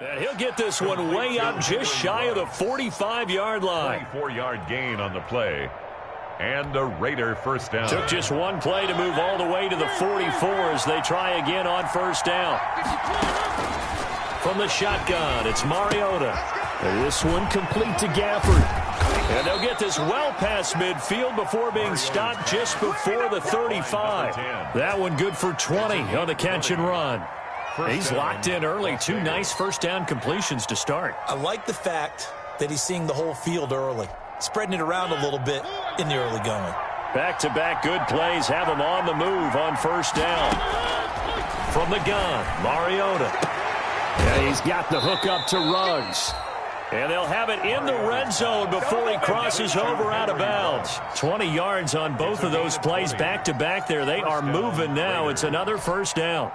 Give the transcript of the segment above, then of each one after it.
And he'll get this one way up just shy of the 45-yard line. 24-yard gain on the play. And a Raider first down. Took just one play to move all the way to the 44 as they try again on first down. From the shotgun, it's Mariota. And this one complete to Gafford. And they'll get this well past midfield before being stopped just before the 35. That one good for 20 on the catch and run. He's locked in early. Two nice first down completions to start. I like the fact that he's seeing the whole field early, spreading it around a little bit in the early going. Back-to-back good plays have him on the move on first down. From the gun, Mariota. And he's got the hook up to Ruggs. And they'll have it in the red zone before he crosses over out of bounds. 20 yards on both of those plays back-to-back there. They are moving now. It's another first down.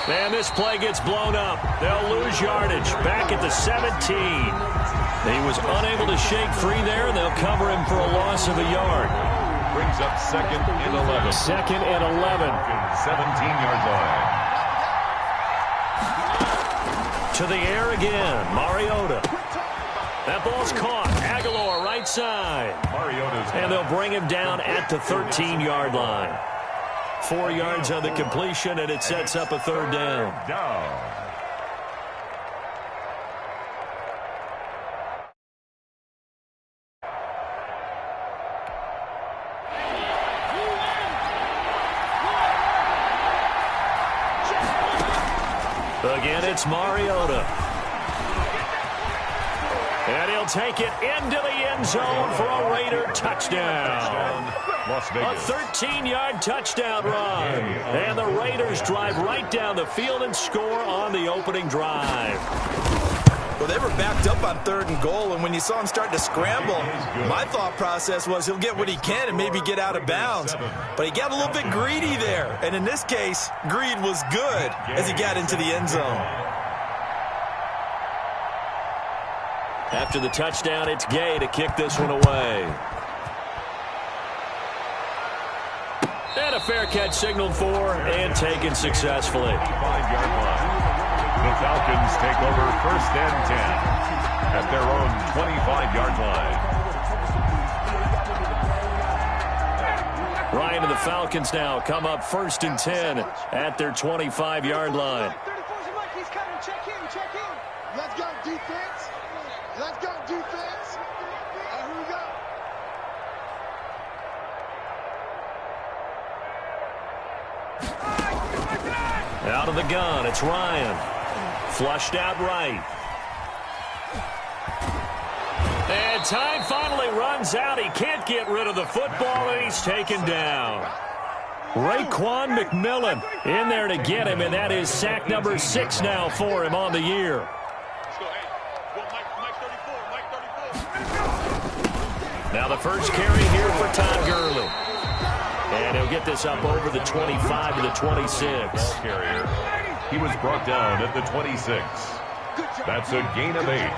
And this play gets blown up. They'll lose yardage. Back at the 17. He was unable to shake free there, and they'll cover him for a loss of a yard. Brings up second and 11. Second and 11. 17-yard line. To the air again. Mariota. That ball's caught. Aguilar right side. Mariota's and they'll bring him down at the 13-yard line. 4 yards on the completion, and it sets up a third down. Again, it's Mariota. And he'll take it into the end zone for a Raider touchdown. Las Vegas. A 13-yard touchdown run. And the Raiders drive right down the field and score on the opening drive. Well, they were backed up on 3rd and goal, and when you saw him start to scramble, my thought process was he'll get what he can and maybe get out of bounds. But he got a little bit greedy there, and in this case, greed was good as he got into the end zone. After the touchdown, it's Gay to kick this one away. And a fair catch signaled for and taken successfully. 5-yard line. The Falcons take over 1st and 10 at their own 25-yard line. Ryan and the Falcons now come up 1st and 10 at their 25-yard line. Let's go defense. Let's go defense. Here we go. Out of the gun, it's Ryan. Flushed out right. And time finally runs out. He can't get rid of the football, and he's taken down. Raekwon McMillan in there to get him, and that is sack number 6 now for him on the year. Now the first carry here for Todd Gurley. And he'll get this up over the 25 to the 26. Carrier. He was brought down at the 26. That's a gain of 8.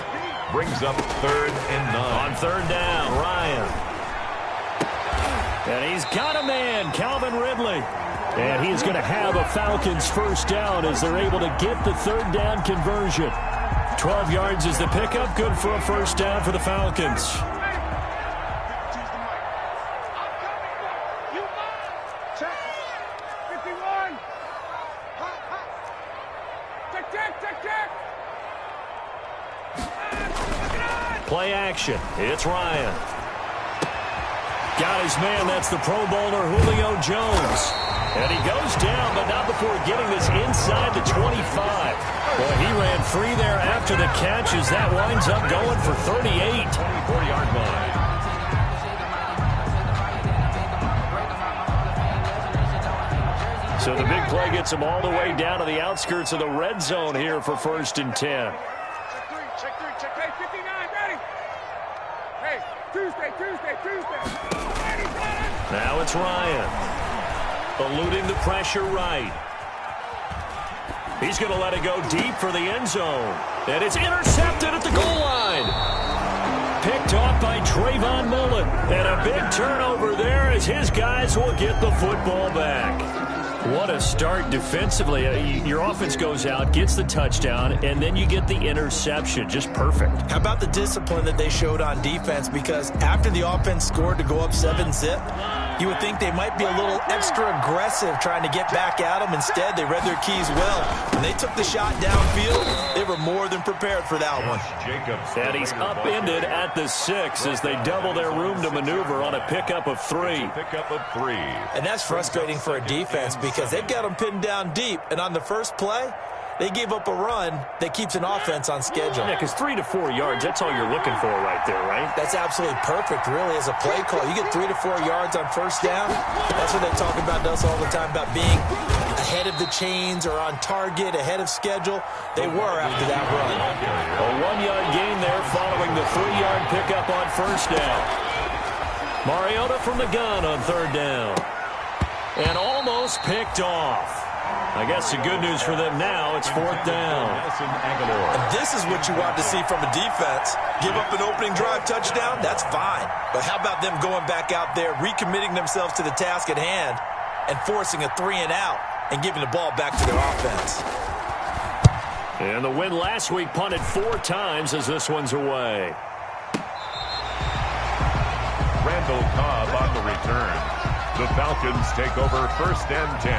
Brings up 3rd and 9. On 3rd down, Ryan. And he's got a man, Calvin Ridley. And he's going to have a Falcons first down as they're able to get the 3rd down conversion. 12 yards is the pickup. Good for a first down for the Falcons. Play action. It's Ryan. Got his man. That's the Pro Bowler Julio Jones. And he goes down, but not before getting this inside the 25. Boy, he ran free there after the catch as that winds up going for 38. 24-yard line. So the big play gets him all the way down to the outskirts of the red zone here for 1st and 10. Now it's Ryan. Eluding the pressure right. He's going to let it go deep for the end zone. And it's intercepted at the goal line. Picked off by Trayvon Mullen. turnover there as his guys will get the football back. What a start defensively. Your offense goes out, gets the touchdown, and then you get the interception. Just perfect. How about the discipline that they showed on defense? Because after the offense scored to go up 7-zip, you would think they might be a little extra aggressive trying to get back at them. Instead, they read their keys well. When they took the shot downfield, they were more than prepared for that one. And he's upended at the 6 as they double their room to maneuver on a pickup of 3. And that's frustrating for a defense because they've got them pinned down deep. And on the first play, they gave up a run that keeps an offense on schedule. Yeah, because 3 to 4 yards, that's all you're looking for right there, right? That's absolutely perfect, really, as a play call. You get 3 to 4 yards on first down. That's what they talk about to us all the time, about being ahead of the chains or on target, ahead of schedule. They were after that run. A 1-yard gain there following the 3-yard pickup on first down. Mariota from the gun on third down. And almost picked off. I guess the good news for them now, it's fourth down. And this is what you want to see from a defense. Give up an opening drive touchdown, that's fine. But how about them going back out there, recommitting themselves to the task at hand, and forcing a 3-and-out and giving the ball back to their offense. And the win last week punted 4 times as this one's away. Randall Cobb on the return. The Falcons take over first and 10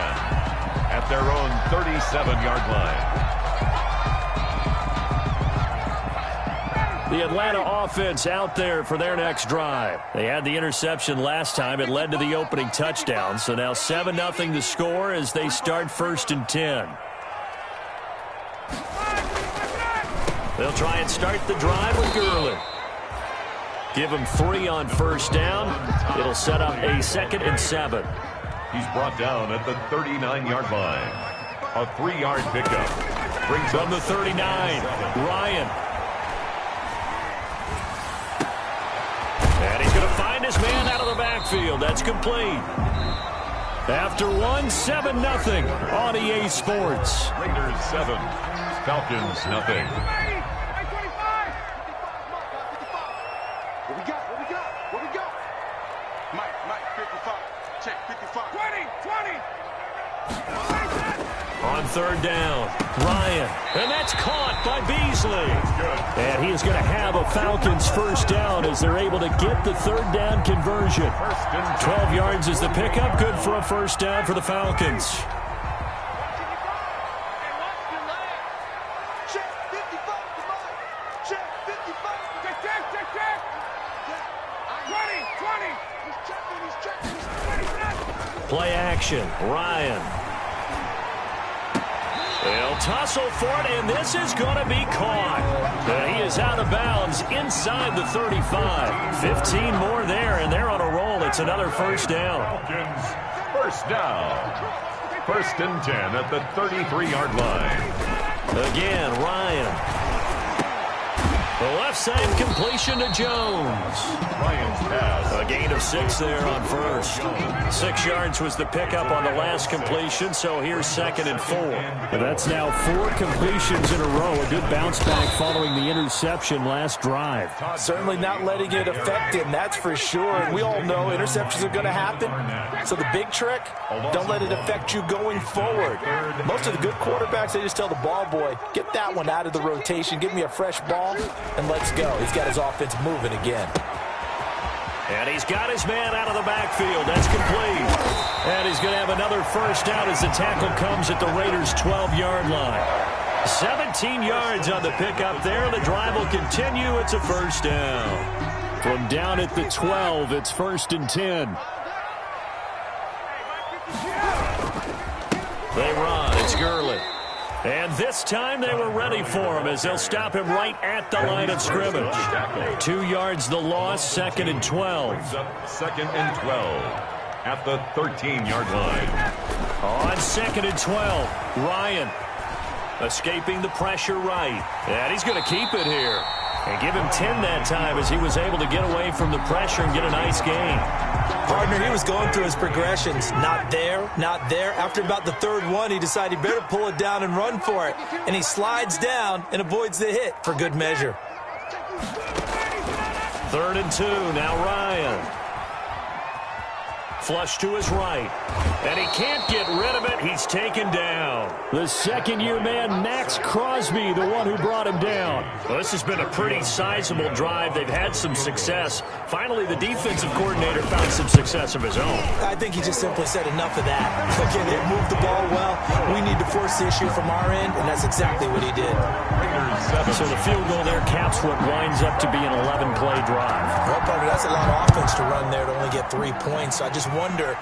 at their own 37-yard line. The Atlanta offense out there for their next drive. They had the interception last time. It led to the opening touchdown. So now 7-0 the score as they start first and 10. They'll try and start the drive with Gurley. Give him 3 on first down. It'll set up a 2nd and 7. He's brought down at the 39-yard line. A 3-yard pickup. Brings from up the 39. Ryan. And he's going to find his man out of the backfield. That's complete. After 7-0 on EA Sports. Raiders 7. Falcons nothing. What we got? Mike, 55. Check, 55. 20. On third down, Ryan. And that's caught by Beasley. And he is going to have a Falcons first down as they're able to get the third down conversion. 12 yards is the pickup. Good for a first down for the Falcons. Play action, Ryan. They'll tussle for it, and this is going to be caught. He is out of bounds inside the 35. 15 more there, and they're on a roll. It's another first down. First down. First and 10 at the 33-yard line. Again, Ryan. The left side completion to Jones. Ryan's pass. A gain of 6 there on first. 6 yards was the pickup on the last completion, so here's 2nd and 4. And that's now 4 completions in a row. A good bounce back following the interception last drive. Certainly not letting it affect him, that's for sure. And we all know interceptions are going to happen. So the big trick, don't let it affect you going forward. Most of the good quarterbacks, they just tell the ball boy, get that one out of the rotation, give me a fresh ball, and let's go. He's got his offense moving again. And he's got his man out of the backfield. That's complete. And he's going to have another first down as the tackle comes at the Raiders' 12-yard line. 17 yards on the pickup there. The drive will continue. It's a first down. From down at the 12, it's first and 10. They run. It's Gurley. And this time they were ready for him as they'll stop him right at the line of scrimmage. 2 yards the loss, 2nd and 12. 2nd and 12 at the 13-yard line. On 2nd and 12, Ryan escaping the pressure right. And he's going to keep it here. And give him 10 that time as he was able to get away from the pressure and get a nice gain. Partner, he was going through his progressions. Not there, not there. After about the third one, he decided he better pull it down and run for it. And he slides down and avoids the hit for good measure. 3rd and 2, now Ryan. flush to his right. And he can't get rid of it. He's taken down. The second-year man, Max Crosby, the one who brought him down. Well, this has been a pretty sizable drive. They've had some success. Finally, the defensive coordinator found some success of his own. I think he just simply said enough of that. Okay, they've moved the ball well. We need to force the issue from our end, and that's exactly what he did. So the field goal there caps what winds up to be an 11-play drive. Well, Parker, that's a lot of offense to run there to only get 3 points. So I just wonder,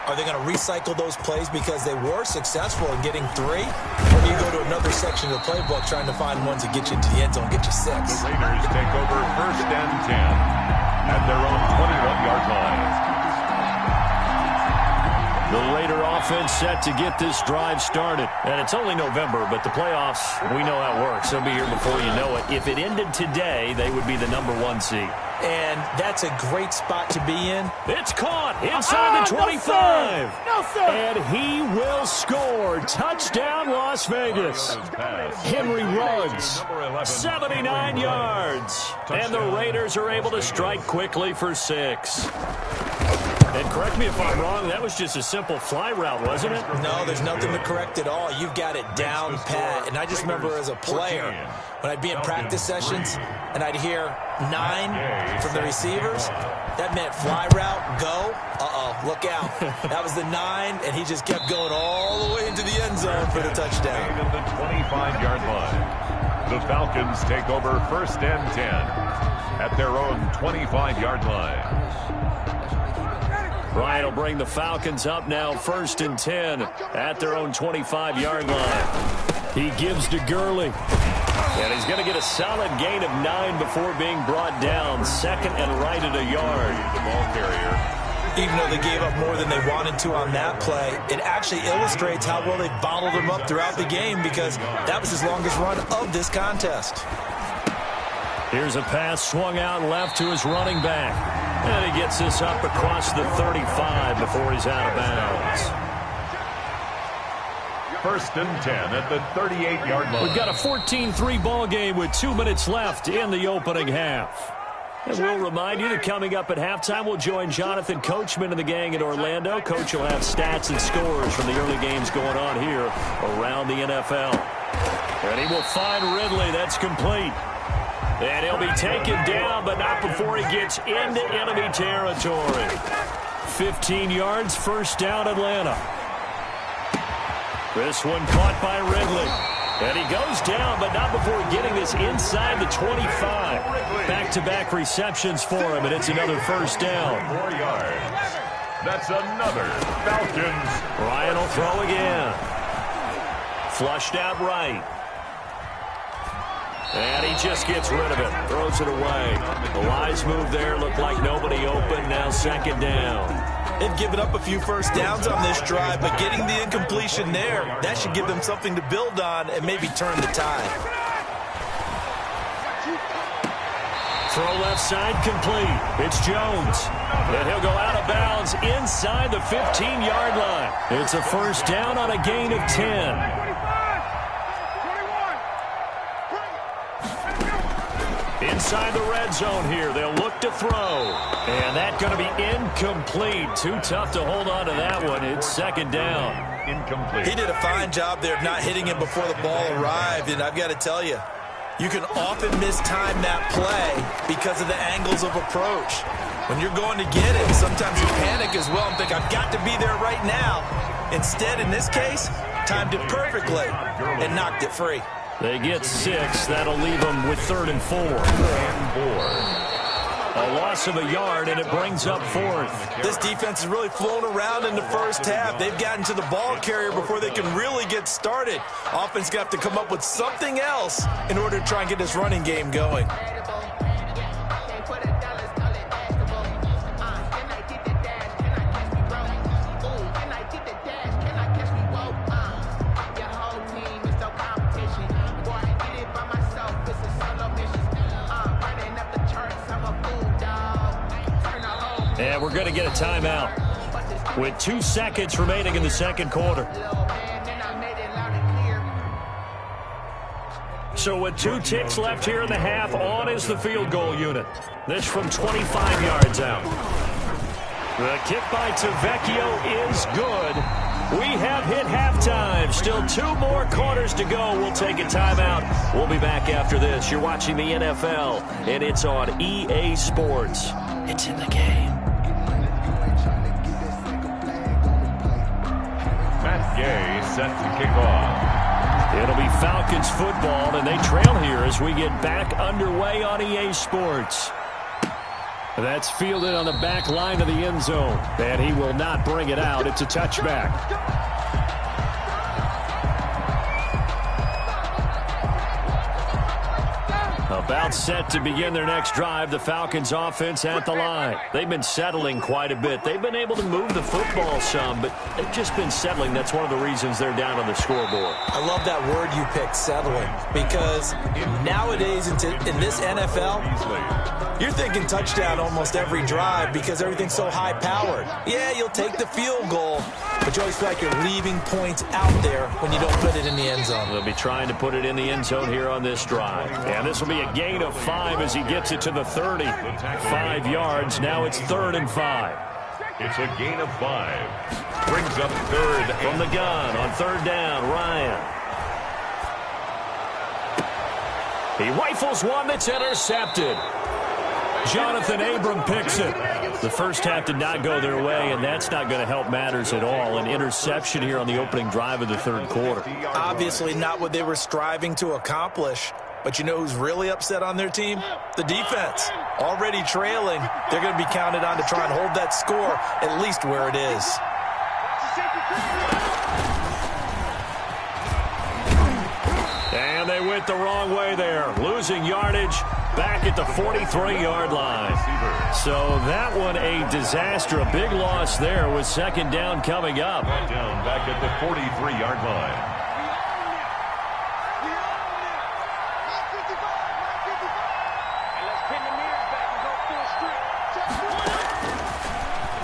are they going to recycle those plays because they were successful in getting 3? Or do you go to another section of the playbook trying to find ones that get you into the end zone, get you 6? The Raiders take over 1st and 10 at their own 21-yard line. The Raider offense set to get this drive started. And it's only November, but the playoffs, we know how it works. They'll be here before you know it. If it ended today, they would be the #1 seed. And that's a great spot to be in. It's caught inside the 25. No, sir. And he will score. Touchdown, Las Vegas. Henry Ruggs, 79 yards. And the Raiders are able to strike quickly for 6. And correct me if I'm wrong, that was just a simple fly route, wasn't it? No, there's nothing to correct at all. You've got it down pat. And I just remember as a player, when I'd be in practice sessions and I'd hear 9 from the receivers, that meant fly route, go. Look out. That was the 9, and he just kept going all the way into the end zone for the touchdown. At the 25-yard line. The Falcons take over 1st and 10 at their own 25-yard line. Ryan will bring the Falcons up now 1st and 10 at their own 25-yard line. He gives to Gurley. And he's going to get a solid gain of 9 before being brought down. 2nd and right at a yard. The ball carrier. Even though they gave up more than they wanted to on that play, it actually illustrates how well they bottled him up throughout the game because that was his longest run of this contest. Here's a pass swung out left to his running back. And he gets this up across the 35 before he's out of bounds. 1st and 10 at the 38-yard line. We've got a 14-3 ball game with 2 minutes left in the opening half. And we'll remind you that coming up at halftime, we'll join Jonathan Coachman and the gang in Orlando. Coach will have stats and scores from the early games going on here around the NFL. And he will find Ridley. That's complete. And he'll be taken down, but not before he gets into enemy territory. 15 yards, 1st down, Atlanta. This one caught by Ridley. And he goes down, but not before getting this inside the 25. Back-to-back receptions for him, and it's another 1st down. 4 yards. That's another Falcons. Ryan will throw again. Flushed out right. And he just gets rid of it. Throws it away. A wise move there. Looked like nobody open. Now 2nd down. They've given up a few 1st downs on this drive, but getting the incompletion there, that should give them something to build on and maybe turn the tide. Throw left side complete. It's Jones. And he'll go out of bounds inside the 15-yard line. It's a 1st down on a gain of 10. Inside the red zone here. They'll look to throw. And that's going to be incomplete. Too tough to hold on to that one. It's 2nd down. Incomplete. He did a fine job there of not hitting him before the ball arrived. And I've got to tell you, you can often mistime that play because of the angles of approach. When you're going to get it, sometimes you panic as well and think, I've got to be there right now. Instead, in this case, timed it perfectly and knocked it free. They get 6. That'll leave them with 3rd and 4. A loss of a yard, and it brings up 4th. This defense has really flown around in the 1st half. They've gotten to the ball carrier before they can really get started. Offense going to have to come up with something else in order to try and get this running game going. And we're going to get a timeout with 2 seconds remaining in the 2nd quarter. So with 2 ticks left here in the half, on is the field goal unit. This from 25 yards out. The kick by Tavecchio is good. We have hit halftime. Still 2 more quarters to go. We'll take a timeout. We'll be back after this. You're watching the NFL, and it's on EA Sports. It's in the game. Matt Gay set to kick off. It'll be Falcons football, and they trail here as we get back underway on EA Sports. That's fielded on the back line of the end zone, and he will not bring it out. It's a touchback. About set to begin their next drive, the Falcons offense at the line. They've been settling quite a bit. They've been able to move the football some, but they've just been settling. That's one of the reasons they're down on the scoreboard. I love that word you picked, settling, because nowadays in this NFL, you're thinking touchdown almost every drive because everything's so high-powered. Yeah, you'll take the field goal, but you always feel like you're leaving points out there when you don't put it in the end zone. They'll be trying to put it in the end zone here on this drive. And this will be a gain of 5 as he gets it to the 30. 5 yards. Now it's 3rd and 5. It's a gain of 5. Brings up 3rd. From the gun on 3rd down, Ryan. He rifles one that's intercepted. Jonathan Abram picks it. The first half did not go their way, and that's not going to help matters at all. An interception here on the opening drive of the 3rd quarter. Obviously not what they were striving to accomplish. But you know who's really upset on their team? The defense. Already trailing. They're going to be counted on to try and hold that score at least where it is. And they went the wrong way there. Losing yardage back at the 43-yard line. So that one a disaster. A big loss there with 2nd down coming up. Down back at the 43-yard line.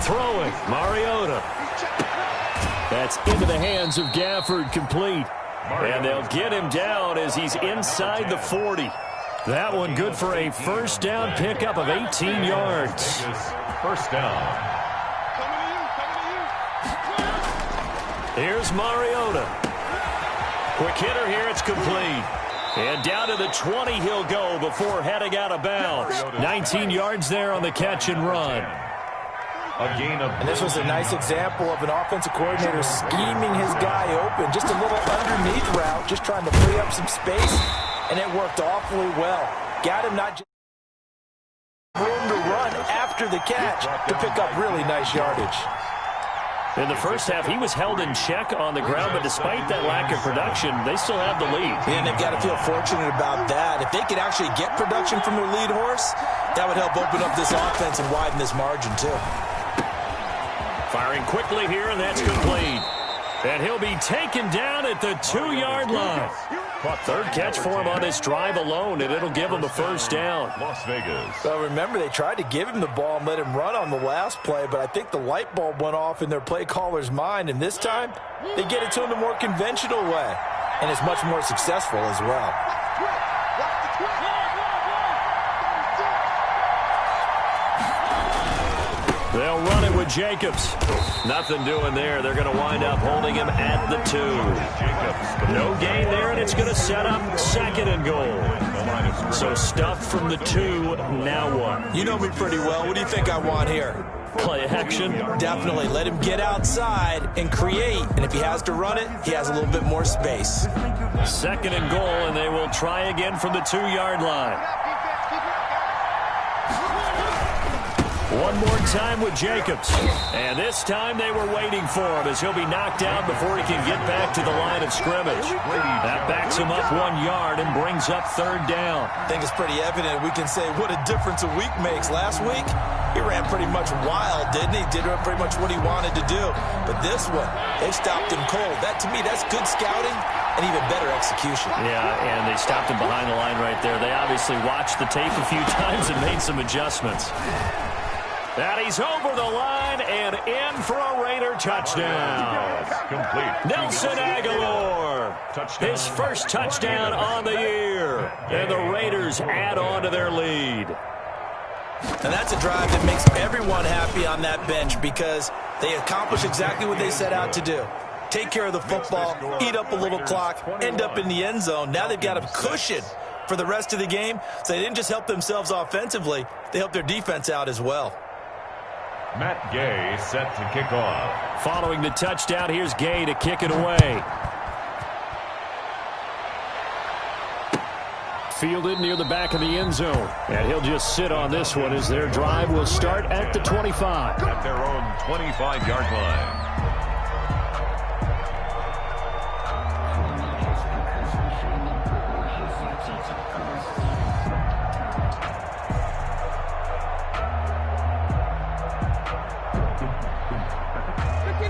Throwing, Mariota. That's into the hands of Gafford, complete. And they'll get him down as he's inside the 40. That one good for a 1st down pickup of 18 yards. 1st down. Here's Mariota. Quick hitter here, it's complete. And down to the 20 he'll go before heading out of bounds. 19 yards there on the catch and run. And this was a nice example of an offensive coordinator scheming his guy open. Just a little underneath route, just trying to free up some space, and it worked awfully well. Got him not just room to run after the catch to pick up really nice yardage. In the first half, he was held in check on the ground, but despite that lack of production, they still have the lead. And they've got to feel fortunate about that. If they could actually get production from their lead horse, that would help open up this offense and widen this margin too. Firing quickly here, and that's complete. And he'll be taken down at the 2-yard line. 3rd catch for him on this drive alone, and it'll give him a 1st down. Las Vegas. Well, remember, they tried to give him the ball and let him run on the last play, but I think the light bulb went off in their play caller's mind, and this time they get it to him the more conventional way, and it's much more successful as well. They'll run it with Jacobs. Nothing doing there. They're going to wind up holding him at the 2. No gain there, and it's going to set up 2nd and goal. So stuffed from the 2, now what? You know me pretty well. What do you think I want here? Play action. Definitely. Let him get outside and create. And if he has to run it, he has a little bit more space. 2nd and goal, and they will try again from the 2-yard line. One more time with Jacobs. And this time they were waiting for him as he'll be knocked down before he can get back to the line of scrimmage. That backs him up 1 yard and brings up 3rd down. I think it's pretty evident. We can say what a difference a week makes. Last week, he ran pretty much wild, didn't he? Did pretty much what he wanted to do. But this one, they stopped him cold. That, to me, that's good scouting and even better execution. Yeah, and they stopped him behind the line right there. They obviously watched the tape a few times and made some adjustments. And he's over the line and in for a Raider touchdown. Complete. Nelson Aguilar, his first touchdown on the year. And the Raiders add on to their lead. And that's a drive that makes everyone happy on that bench because they accomplish exactly what they set out to do. Take care of the football, eat up a little clock, end up in the end zone. Now they've got a cushion for the rest of the game, so they didn't just help themselves offensively, they helped their defense out as well. Matt Gay set to kick off. Following the touchdown, here's Gay to kick it away. Fielded near the back of the end zone. And he'll just sit on this one as their drive will start at the 25. At their own 25-yard line.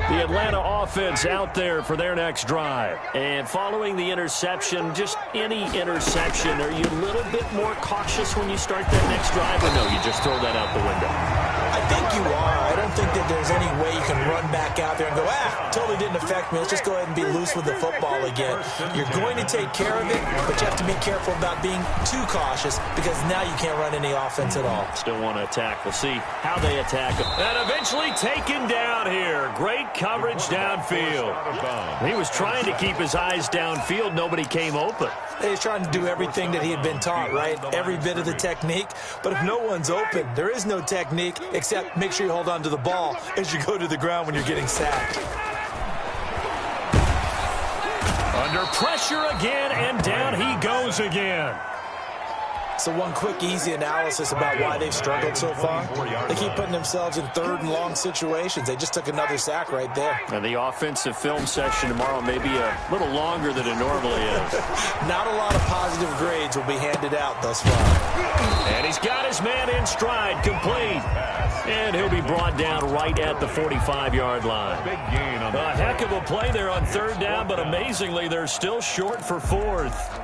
The Atlanta offense out there for their next drive. And following the interception, just any interception, are you a little bit more cautious when you start that next drive? Or no, you just throw that out the window? I think you are. I don't think that there's any way you can run back out there and go, totally didn't affect me. Let's just go ahead and be loose with the football again. You're going to take care of it, but you have to be careful about being too cautious because now you can't run any offense at all. Still want to attack. We'll see how they attack him. And eventually taken down here. Great coverage downfield. He was trying to keep his eyes downfield. Nobody came open. He's trying to do everything that he had been taught, right? Every bit of the technique. But if no one's open, there is no technique except make sure you hold on to the ball as you go to the ground when you're getting sacked. Under pressure again, and down he goes again. So one quick, easy analysis about why they've struggled so far. They keep putting themselves in third and long situations. They just took another sack right there. And the offensive film session tomorrow may be a little longer than it normally is. Not a lot of positive grades will be handed out thus far. And he's got his man in stride, complete. And he'll be brought down right at the 45-yard line. Big gain on a heck of a play there on third down, but amazingly, they're still short for fourth.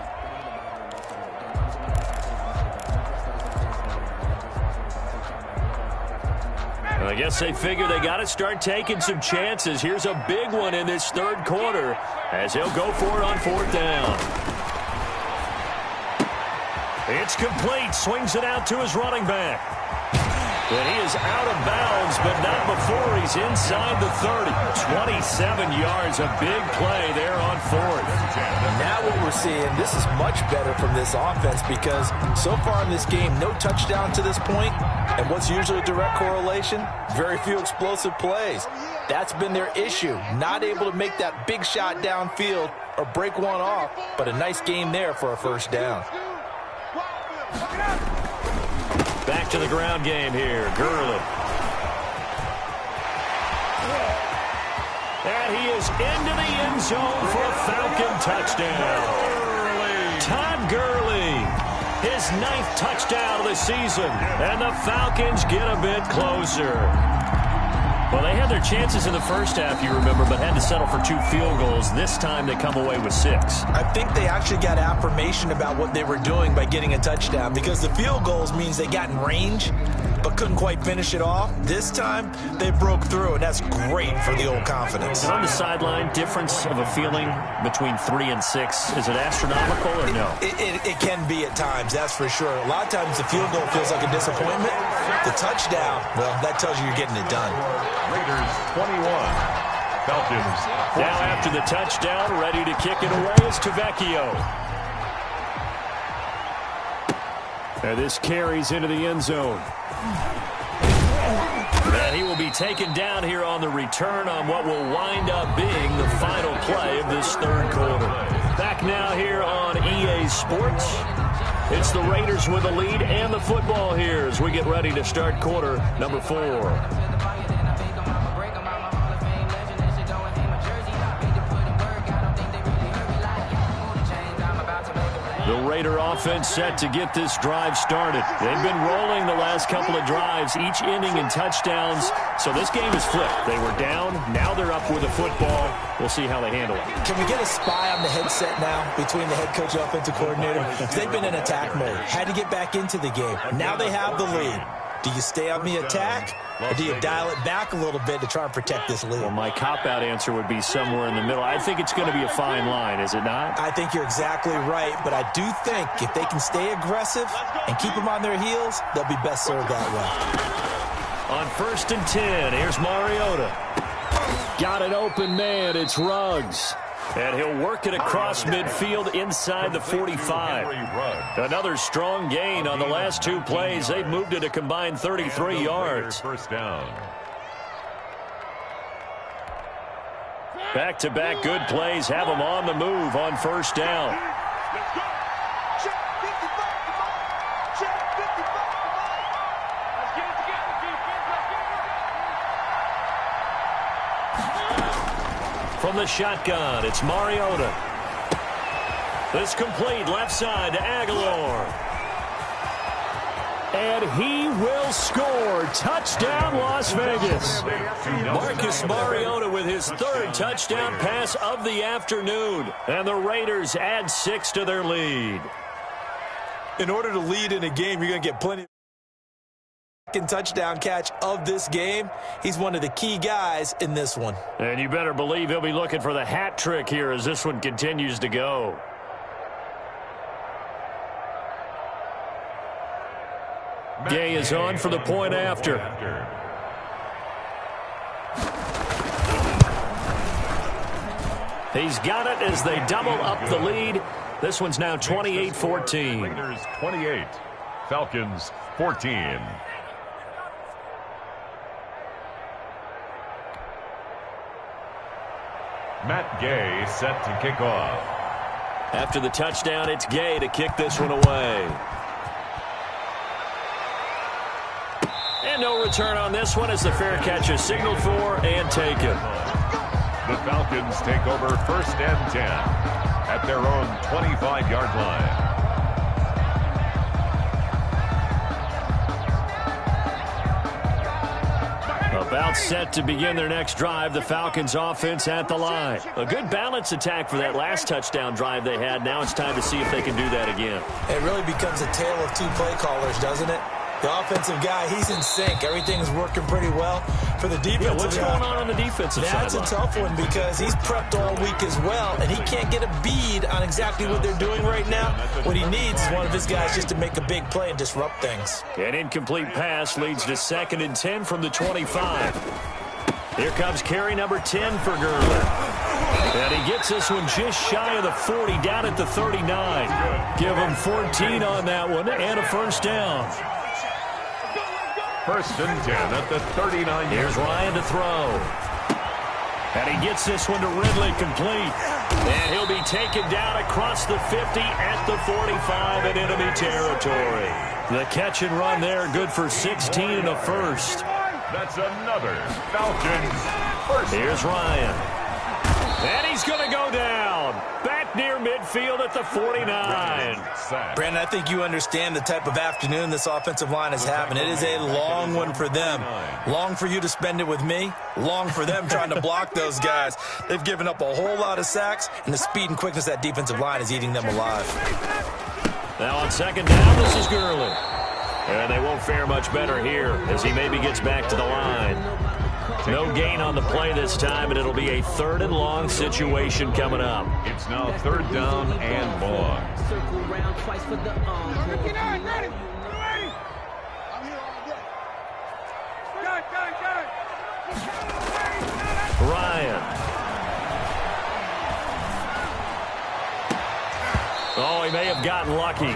I guess they figure they got to start taking some chances. Here's a big one in this third quarter as he'll go for it on fourth down. It's complete. Swings it out to his running back. And he is out of bounds, but not before he's inside the 30. 27 yards, a big play there on fourth. Now what we're seeing, this is much better from this offense because so far in this game, no touchdown to this point. And what's usually a direct correlation? Very few explosive plays. That's been their issue. Not able to make that big shot downfield or break one off, but a nice game there for a first down. Back to the ground game here. Gurley. And he is into the end zone for a Falcon touchdown. Todd Gurley. His 9th touchdown of the season. And the Falcons get a bit closer. Well, they had their chances in the first half, you remember, but had to settle for 2 field goals. This time they come away with 6. I think they actually got affirmation about what they were doing by getting a touchdown because the field goals means they got in range but couldn't quite finish it off. This time they broke through, and that's great for the old confidence. And on the sideline, difference of a feeling between 3 and 6, is it astronomical or no? It can be at times, that's for sure. A lot of times the field goal feels like a disappointment. The touchdown, well, that tells you you're getting it done. Raiders 21. Falcons 14. Now after the touchdown, ready to kick it away is Tavecchio. And this carries into the end zone. And he will be taken down here on the return on what will wind up being the final play of this third quarter. Back now here on EA Sports. It's the Raiders with the lead and the football here as we get ready to start quarter number 4. The Raider offense set to get this drive started. They've been rolling the last couple of drives, each inning in touchdowns. So this game is flipped. They were down. Now they're up with the football. We'll see how they handle it. Can we get a spy on the headset now between the head coach and offensive coordinator? They've been in attack mode. Had to get back into the game. Now they have the lead. Do you stay on the attack, or do you dial it back a little bit to try and protect this lead? Well, my cop-out answer would be somewhere in the middle. I think it's going to be a fine line, is it not? I think you're exactly right, but I do think if they can stay aggressive and keep them on their heels, they'll be best served that way. On 1st and 10, here's Mariota. Got an open man. It's Ruggs. And he'll work it across midfield inside the 45. Another strong gain on the last 2 plays. They've moved it a combined 33 yards. First down. Back-to-back good plays have them on the move on 1st down. From the shotgun, it's Mariota. This complete left side to Aguilar. And he will score. Touchdown, Las Vegas. Marcus Mariota with his 3rd touchdown pass of the afternoon. And the Raiders add 6 to their lead. In order to lead in a game, you're going to get plenty of touchdown catch of this game. He's one of the key guys in this one. And you better believe he'll be looking for the hat trick here as this one continues to go. Gay is on for the point after. He's got it as they double up the lead. This one's now 28-14. Raiders 28, Falcons 14. Matt Gay set to kick off. After the touchdown, it's Gay to kick this one away. And no return on this one as the fair catch is signaled for and taken. The Falcons take over 1st and 10 at their own 25-yard line. About set to begin their next drive, the Falcons offense at the line. A good balance attack for that last touchdown drive they had. Now it's time to see if they can do that again. It really becomes a tale of 2 play callers, doesn't it? The offensive guy, he's in sync. Everything's working pretty well. For the defensive what's going on the defensive side? That's a tough one because he's prepped all week as well, and he can't get a bead on exactly what they're doing right now. What he needs is one of his guys just to make a big play and disrupt things. An incomplete pass leads to 2nd and 10 from the 25. Here comes carry number 10 for Gurley. And he gets this one just shy of the 40, down at the 39. Give him 14 on that one and a 1st down. 1st and 10 at the 39. Here's Ryan to throw. And he gets this one to Ridley complete. And he'll be taken down across the 50 at the 45 in enemy territory. The catch and run there, good for 16 and a 1st. That's another Falcons 1st. Here's Ryan. And he's going to go down. Back near midfield at the 49. Brandon, I think you understand the type of afternoon this offensive line is having. It is a long one for them. Long for you to spend it with me. Long for them trying to block those guys. They've given up a whole lot of sacks, and the speed and quickness of that defensive line is eating them alive. Now on 2nd down, this is Gurley. And they won't fare much better here as he maybe gets back to the line. No gain on the play this time, and it'll be a 3rd and long situation coming up. It's now 3rd down and long. Ryan. Oh, he may have gotten lucky.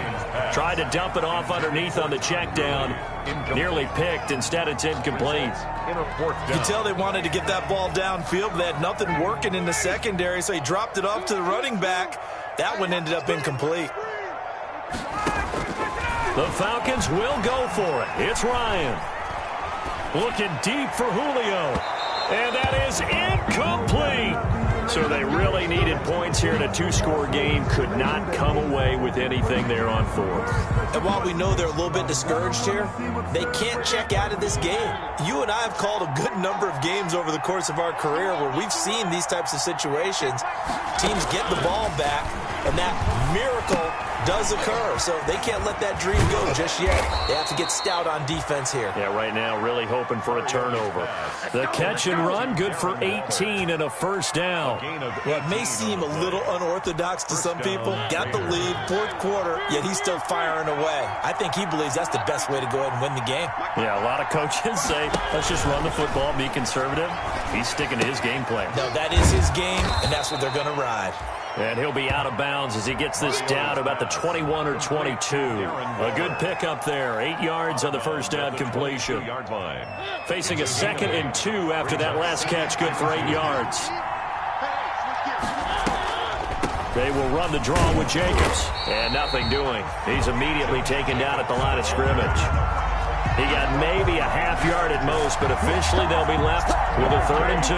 Tried to dump it off underneath on the check down. Nearly picked. Instead, it's incomplete. You can tell they wanted to get that ball downfield, but they had nothing working in the secondary, so he dropped it off to the running back. That one ended up incomplete. The Falcons will go for it. It's Ryan. Looking deep for Julio. And that is incomplete. So they really needed points here in a 2-score game. Could not come away with anything there on 4th. And while we know they're a little bit discouraged here, they can't check out of this game. You and I have called a good number of games over the course of our career where we've seen these types of situations. Teams get the ball back, and that miracle does occur, so they can't let that dream go just yet. They have to get stout on defense here. Yeah, right now really hoping for a turnover. The catch and run, good for 18 and a first down. Well, it may seem a little unorthodox to some people. Got the lead, fourth quarter, yet he's still firing away. I think he believes that's the best way to go ahead and win the game. Yeah, a lot of coaches say, let's just run the football, be conservative. He's sticking to his game plan. No, that is his game, and that's what they're going to ride. And he'll be out of bounds as he gets this down to about the 21 or 22. A good pickup there. 8 yards on the first down completion. Facing a 2nd and 2 after that last catch, good for 8 yards. They will run the draw with Jacobs. And nothing doing. He's immediately taken down at the line of scrimmage. He got maybe a half yard at most, but officially they'll be left with a 3rd and 2.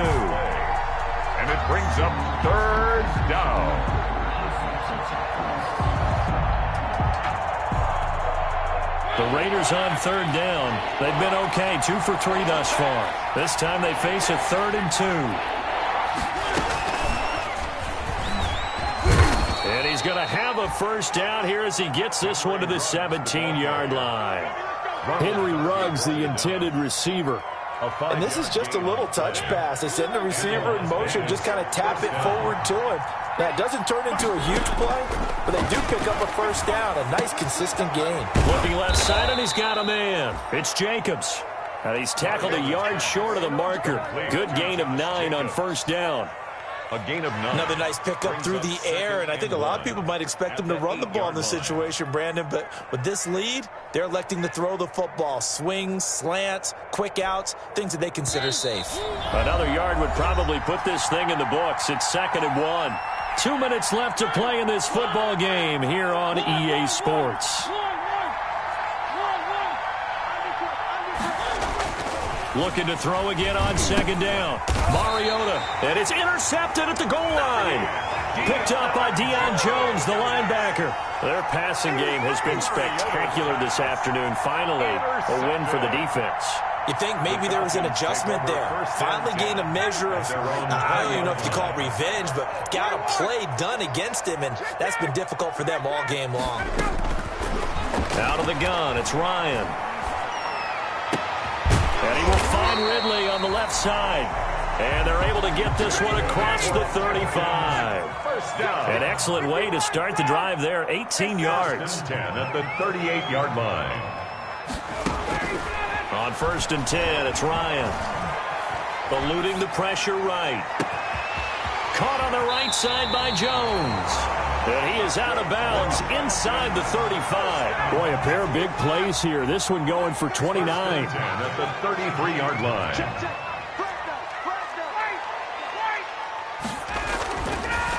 And it brings up 3rd down. The Raiders on 3rd down. They've been okay, 2 for 3 thus far. This time they face a 3rd and 2. And he's going to have a first down here as he gets this one to the 17-yard line. Henry Ruggs, the intended receiver. And this is just a little touch pass. They send the receiver in motion, just kind of tap it forward to him. Now, it doesn't turn into a huge play, but they do pick up a first down. A nice, consistent gain. Looking left side, and he's got a man. It's Jacobs. And he's tackled a yard short of the marker. Good gain of 9 on first down. A gain of 9. Another nice pickup through the air, and I think a lot of people might expect him to run the ball in this situation, Brandon, but with this lead, they're electing to throw the football. Swings, slants, quick outs, things that they consider safe. Another yard would probably put this thing in the books. It's 2nd and 1. 2 minutes left to play in this football game here on EA Sports. Looking to throw again on 2nd down. Mariota, and it's intercepted at the goal line. Picked up by Deion Jones, the linebacker. Their passing game has been spectacular this afternoon. Finally, a win for the defense. You think maybe there was an adjustment there. Finally gained a measure of, I don't even know if you call it revenge, but got a play done against him, and that's been difficult for them all game long. Out of the gun, it's Ryan. And he will find Ridley on the left side. And they're able to get this one across the 35. An excellent way to start the drive there, 18 yards. 10 at the 38-yard line. On 1st and 10, it's Ryan. Eluding the pressure right. Caught on the right side by Jones. And he is out of bounds inside the 35. Boy, a pair of big plays here. This one going for 29. 10 at the 33-yard line.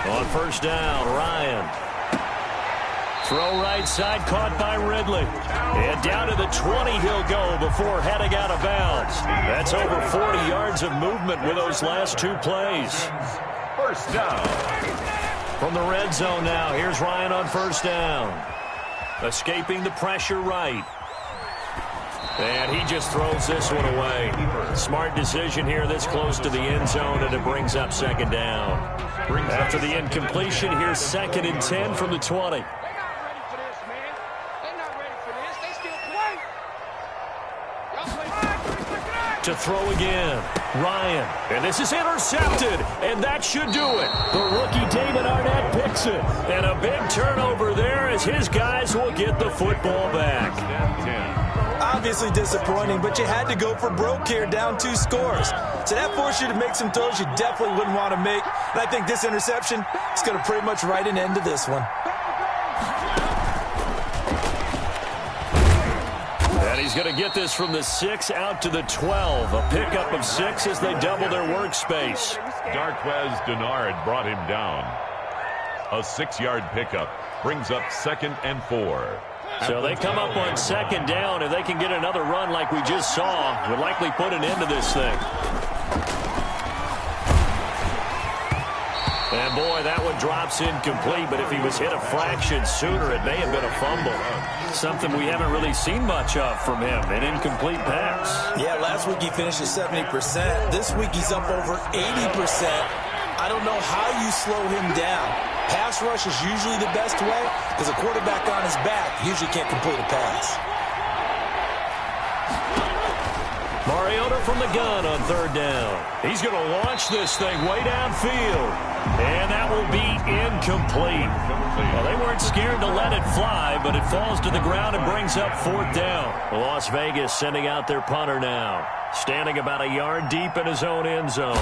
On 1st down, Ryan. Throw right side, caught by Ridley. And down to the 20 he'll go before heading out of bounds. That's over 40 yards of movement with those last 2 plays. 1st down. From the red zone now, here's Ryan on 1st down. Escaping the pressure right. And he just throws this one away. Smart decision here this close to the end zone, and it brings up 2nd down. After the incompletion, here's 2nd and 10 from the 20. To throw again, Ryan, and this is intercepted, and that should do it. The rookie David Arnett picks it, and a big turnover there as his guys will get the football back. Obviously disappointing, but you had to go for broke here, down 2 scores. So that forced you to make some throws you definitely wouldn't want to make, and I think this interception is going to pretty much write an end to this one. And he's going to get this from the 6 out to the 12. A pickup of 6 as they double their workspace. Darquez Denard brought him down. A 6-yard pickup brings up 2nd and 4. So they come up on 2nd down. If they can get another run like we just saw, would likely put an end to this thing. And boy, that one drops incomplete, but if he was hit a fraction sooner, it may have been a fumble. Something we haven't really seen much of from him, an incomplete pass. Yeah, last week he finished at 70%. This week he's up over 80%. I don't know how you slow him down. Pass rush is usually the best way because a quarterback on his back usually can't complete a pass. Mariota from the gun on third down. He's going to launch this thing way downfield. And that will be incomplete. Well, they weren't scared to let it fly, but it falls to the ground and brings up fourth down. Las Vegas sending out their punter now, standing about a yard deep in his own end zone.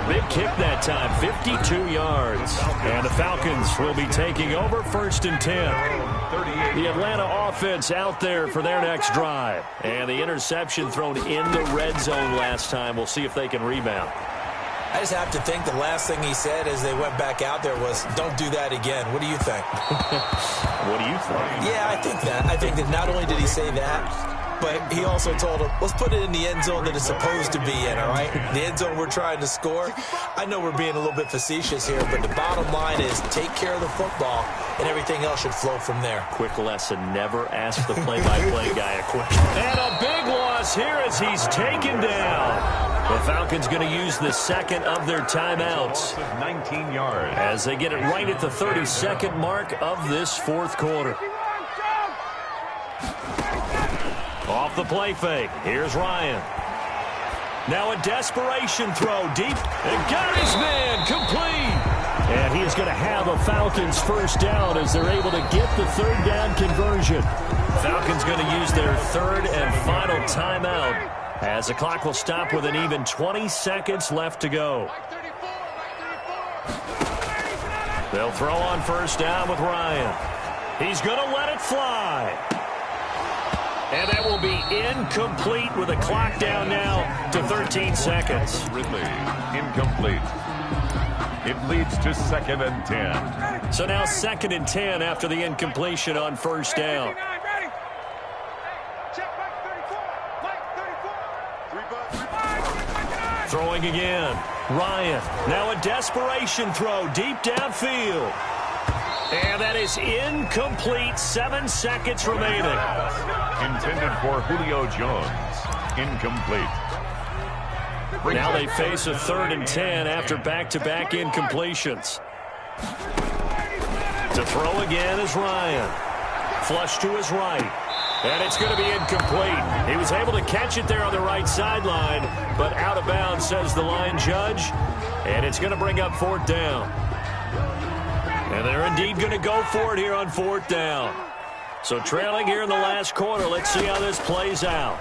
Big kick that time, 52 yards. And the Falcons will be taking over 1st and 10. The Atlanta offense out there for their next drive. And the interception thrown in the red zone last time. We'll see if they can rebound. I just have to think the last thing he said as they went back out there was, don't do that again. What do you think? What do you think? Yeah, I think that. I think that not only did he say that, but he also told him, let's put it in the end zone that it's supposed to be in, all right? The end zone we're trying to score. I know we're being a little bit facetious here, but the bottom line is take care of the football, and everything else should flow from there. Quick lesson, never ask the play-by-play guy a question. And a big loss here as he's taken down. The Falcons going to use the second of their timeouts 19 yards. as they get it right at the 32nd mark of this fourth quarter. Off the play fake. Here's Ryan. Now a desperation throw deep. And got his man complete. And he is going to have a Falcons first down as they're able to get the third down conversion. Falcons going to use their third and final timeout as the clock will stop with an even 20 seconds left to go. They'll throw on first down with Ryan. He's going to let it fly. And that will be incomplete with a clock down now to 13 seconds. Ridley, incomplete. It leads to 2nd and 10. So now 2nd and 10 after the incompletion on first down. Throwing again. Ryan. Now a desperation throw deep downfield. And that is incomplete. 7 seconds remaining. Intended for Julio Jones. Incomplete. Now they face a 3rd and 10 after back-to-back incompletions. To throw again is Ryan. Flush to his right. And it's going to be incomplete. He was able to catch it there on the right sideline, but out of bounds, says the line judge. And it's going to bring up 4th down. And they're indeed going to go for it here on 4th down. So trailing here in the last quarter, let's see how this plays out.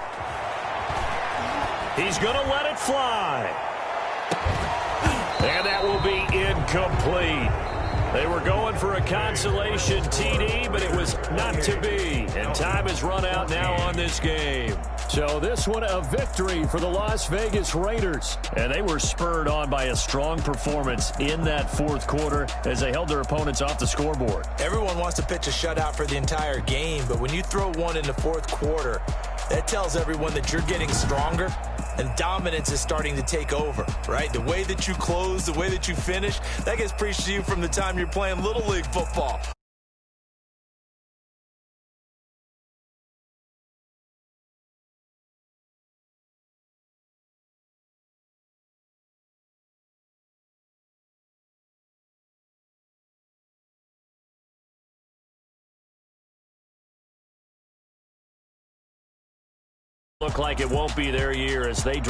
He's going to let it fly. And that will be incomplete. They were going for a consolation TD, but it was not to be. And time has run out now on this game. So this one a victory for the Las Vegas Raiders. And they were spurred on by a strong performance in that fourth quarter as they held their opponents off the scoreboard. Everyone wants to pitch a shutout for the entire game, but when you throw one in the fourth quarter, that tells everyone that you're getting stronger and dominance is starting to take over, right? The way that you close, the way that you finish, that gets preached to you from the time you're playing Little League football. Look like it won't be their year as they